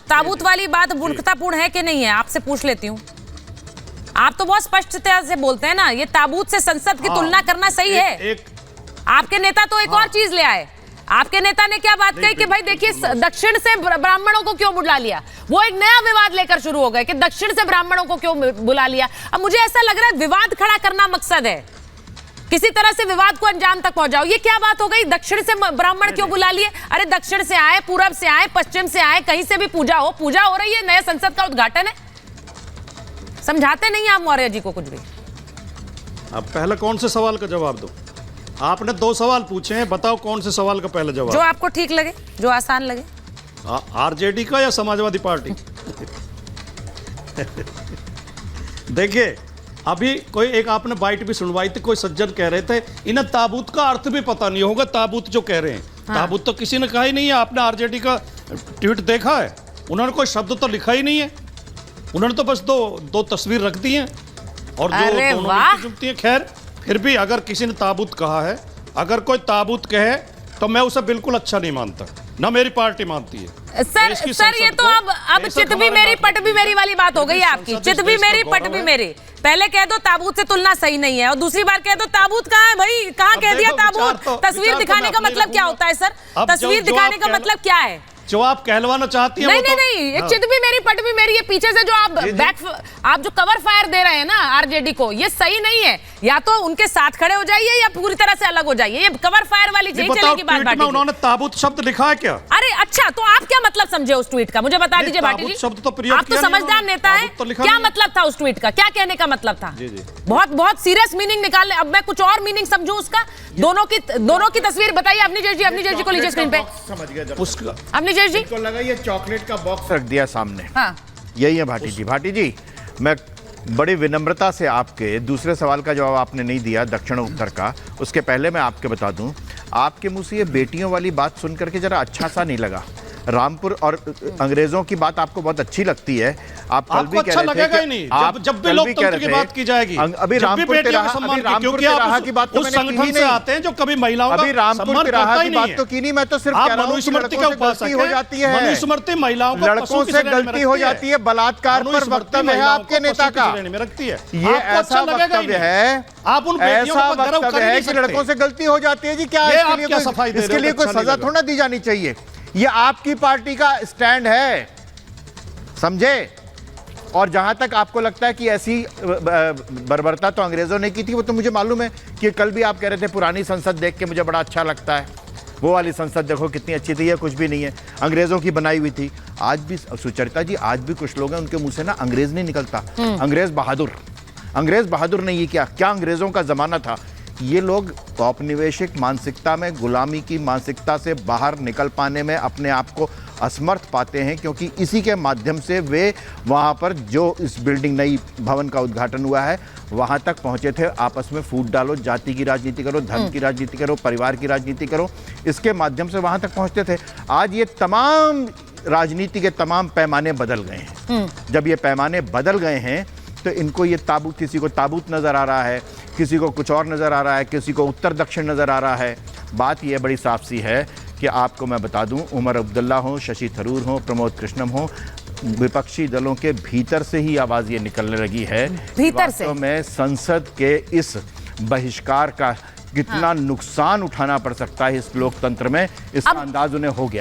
ताबूत वाली बात मूर्खतापूर्ण है कि नहीं है, आपसे पूछ लेती हूँ। आप तो बहुत स्पष्टता से बोलते हैं ना, ये ताबूत से संसद की तुलना करना सही है। आपके नेता तो एक और चीज ले आए। आपके नेता ने क्या बात कही कि भाई देखिए दक्षिण से ब्राह्मणों को क्यों बुला लिया। वो एक नया विवाद लेकर शुरू हो गए कि दक्षिण से ब्राह्मणों को क्यों बुला लिया। अब मुझे ऐसा लग रहा है विवाद खड़ा करना मकसद है, किसी तरह से विवाद को अंजाम तक पहुंचाओ। ये क्या बात हो गई, दक्षिण से ब्राह्मण क्यों बुला लिए? अरे दक्षिण से आए, पूरब से आए, पश्चिम से आए, कहीं से भी पूजा हो रही है, नए संसद का उद्घाटन है। समझाते नहीं आप मौर्य जी को कुछ भी। अब पहले कौन से सवाल का जवाब दो? आपने 2 सवाल पूछे हैं, बताओ कौन से सवाल का पहले जवाब? जो आपको ठीक लगे, जो आसान लगे। आरजेडी का या समाजवादी पार्टी? देखिए अभी कोई एक आपने बाइट भी सुनवाई थी, कोई सज्जन कह रहे थे इन्हें ताबूत का अर्थ भी पता नहीं होगा। ताबूत जो कह रहे हैं, हाँ। ताबूत तो किसी ने कहा ही नहीं है। आपने आरजेडी का ट्वीट देखा है? उन्होंने कोई शब्द तो लिखा ही नहीं है। उन्होंने तो बस दो तस्वीर रख दी हैं और जो दोनों जुड़ती हैं। खैर फिर भी अगर किसी ने ताबूत कहा है, अगर कोई ताबूत कहे तो मैं उसे बिल्कुल अच्छा नहीं मानता, ना मेरी पार्टी मानती है। सर ये तो अब चित भी मेरी पट भी मेरी वाली बात हो गई है आपकी। चित भी मेरी पट भी मेरी। पहले कह दो ताबूत से तुलना सही नहीं है और दूसरी बार कह दो ताबूत कहाँ है भाई, कहाँ कह दिया ताबूत? तस्वीर दिखाने का मतलब क्या होता है सर? तस्वीर दिखाने का मतलब क्या है? जो आप कहलवाना चाहती हैं नहीं, चित भी मेरी पट भी मेरी। ये पीछे से जो आप जो कवर फायर दे रहे हैं ना आरजेडी को, ये सही नहीं है। या तो उनके साथ खड़े हो जाइए या पूरी तरह से अलग हो जाइए। ये कवर फायर वाली चीज चलेगी बात। उन्होंने ताबूत शब्द लिखा है क्या? अरे अच्छा, तो आप क्या मतलब समझे उस ट्वीट का, मुझे बता दीजिए भाटी जी। शब्द तो आप तो समझदार नेता है, क्या मतलब था उस ट्वीट का? क्या कहने का मतलब था? बहुत सीरियस मीनिंग निकालने। अब मैं कुछ और मीनिंग समझूं उसका? दोनों की तस्वीर बताइए। अपनी जय जी को लीजिए स्क्रीन पे। समझ गया उसका अपनी जय जी को लगा ये चॉकलेट का बॉक्स रख दिया सामने। हाँ। यही है भाटी जी, मैं बड़ी विनम्रता से आपके दूसरे सवाल का जवाब आपने नहीं दिया, दक्षिण उत्तर का। उसके पहले मैं आपके बता दूं, आपके मुंह से ये बेटियों वाली बात सुन करके जरा अच्छा सा नहीं लगा। रामपुर और अंग्रेजों की बात आपको बहुत अच्छी लगती है। आप कल भी कह रहे थे कि आप जब भी लोकतंत्र की बात की जाएगी, अभी रामपुर तिराहा की बात तो उस संगठन से आते हैं जो कभी महिलाओं का अभी रामपुर तिराहा की बात तो की नहीं। मैं तो सिर्फ कह रहा हूं कि लड़कों से गलती हो जाती है, मनुस्मृति महिलाओं को लड़कों से गलती हो जाती है। बलात्कार पर वक्तव्य है आपके नेता का, ये ऐसा वक्तव्य है, आप उन ऐसा वक्तव्य है कि लड़कों से गलती हो जाती है जी। क्या इसके लिए कोई सजा थोड़ा दी जानी चाहिए? ये आपकी पार्टी का स्टैंड है, समझे? और जहां तक आपको लगता है कि ऐसी बर्बरता तो अंग्रेजों ने की थी, वो तो मुझे मालूम है कि कल भी आप कह रहे थे पुरानी संसद देख के मुझे बड़ा अच्छा लगता है, वो वाली संसद देखो कितनी अच्छी थी। ये कुछ भी नहीं है, अंग्रेजों की बनाई हुई थी। आज भी सुचरिता जी, आज भी कुछ लोग हैं उनके मुंह से ना अंग्रेज नहीं निकलता। अंग्रेज बहादुर ने ये क्या अंग्रेजों का जमाना था। ये लोग औपनिवेशिक मानसिकता में, गुलामी की मानसिकता से बाहर निकल पाने में अपने आप को असमर्थ पाते हैं, क्योंकि इसी के माध्यम से वे वहाँ पर जो इस बिल्डिंग नई भवन का उद्घाटन हुआ है वहाँ तक पहुँचे थे। आपस में फूट डालो, जाति की राजनीति करो, धर्म की राजनीति करो, परिवार की राजनीति करो, इसके माध्यम से वहाँ तक पहुँचते थे। आज ये तमाम राजनीति के तमाम पैमाने बदल गए हैं। जब ये पैमाने बदल गए हैं तो इनको ये ताबूत, किसी को ताबूत नज़र आ रहा है, किसी को कुछ और नज़र आ रहा है, किसी को उत्तर दक्षिण नज़र आ रहा है। बात यह बड़ी साफ सी है कि आपको मैं बता दूं, उमर अब्दुल्ला हो, शशि थरूर हो, प्रमोद कृष्णम हो, विपक्षी दलों के भीतर से ही आवाज़ ये निकलने लगी है। भीतर से में संसद के इस बहिष्कार का कितना नुकसान उठाना पड़ सकता है इस लोकतंत्र में, इसका अंदाज उन्हें हो गया।